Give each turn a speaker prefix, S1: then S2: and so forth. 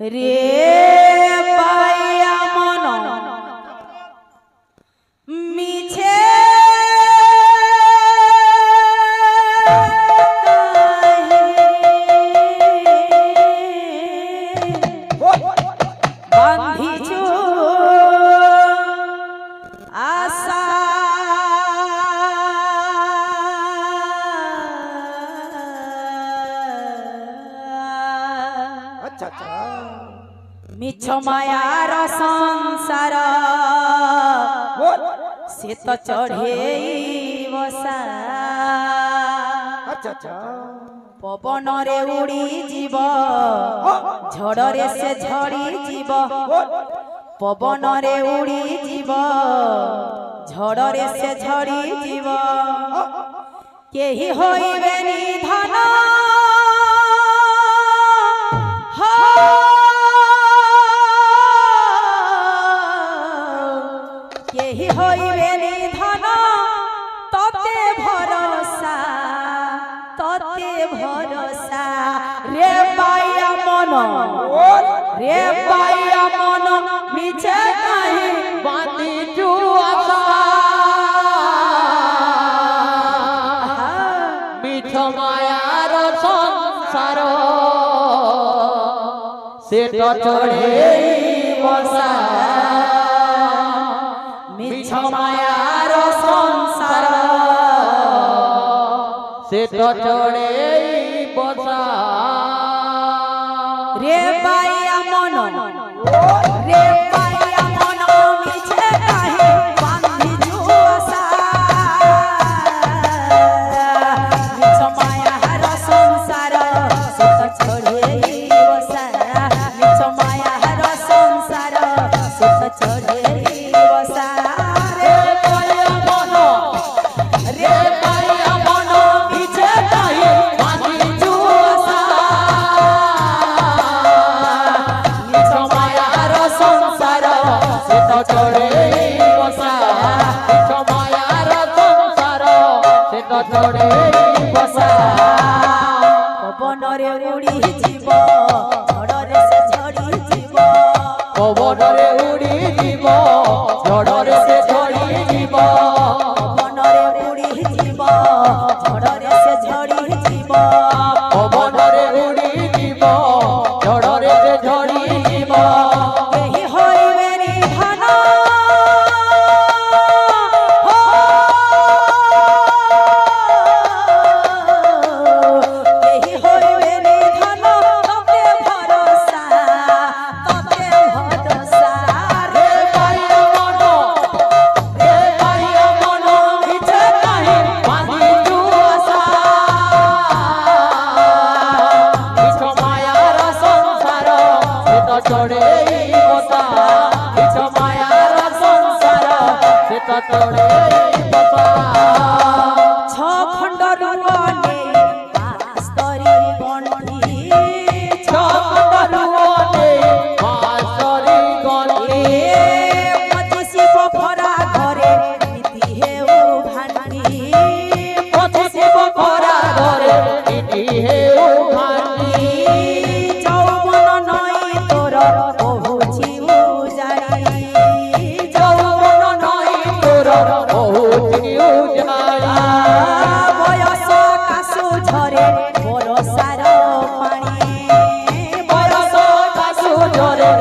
S1: রে পাইয়া মন মিছে বান্ধিছু আশা মিছ মায়ার সংসার সে তো চঢ়েই বসা পবনরে উড়ি জীব ঝড়রে সে ঝড়ি জীব পবনরে উড়ি জীব ঝড়রে সে ঝড়ি জীব কেহি হইবে নিধন কেহি হইবে নিধন ততে ভরসা রে পাইয়া মন মিছে কাহি বাঁধিছু আশা
S2: মিছ মায়ার সংসার সে তো চঢ়েই বসা
S1: মিছ মায়ার সংসার
S2: সে তো চঢ়েই বসা
S1: রে পাইয়া মন রে পাইয়া মন মিছে কাহি বাঁধিছু আশা মিছ মায়ার সংসার সে তো চঢ়েই বসা মিছ মায়ার সংসার সে তো চঢ়েই বসা রে পাইয়া মন রে পাইয়া মন মিছে কাহি বাঁধিছু আশা মিছ মায়ার সংসার
S2: সে তো চঢ়েই বসা মিছ মায়ার সংসার সে তো চঢ়েই বসা
S1: পবনরে উড়ি জীব ঝড়রে সে ঝড়ি জীব
S2: পবনরে উড়ি জীব ঝড়রে সে ঝড়ি জীব
S1: পবনরে উড়ি জীব ঝড়রে সে ঝড়ি জীব
S2: পবনরে উড়ি জীব ঝড়রে সে ঝড়ি জীব
S1: কেহি হইবে নিধন কেহি হইবে নিধন ততে ভরসা
S2: রে পাইয়া মন রে পাইয়া মন মিছে কাহি বাঁধিছু আশা মিছ মায়ার সংসার সে তো চঢ়েই বসা মিছ মায়ার সংসার সে তো চঢ়েই বসা
S1: ছ খণ্ড রূপ নেই পাস্তরি বন্টি
S2: চকটরুনে মাসরি গলি
S1: পঁচিশি বফরা ঘরে নীতি হেউ ভান্ডি
S2: পঁচিশি বখরা ধরে ইতি হেউ ভান্ডি
S1: যৌবন নই তোর বহুছি উজাড়ি
S2: যৌবন নই তোর বহুত উজাড়ি
S1: বয়স কাশু ঝরে বরসার পানি
S2: বরস কাশু ঝরে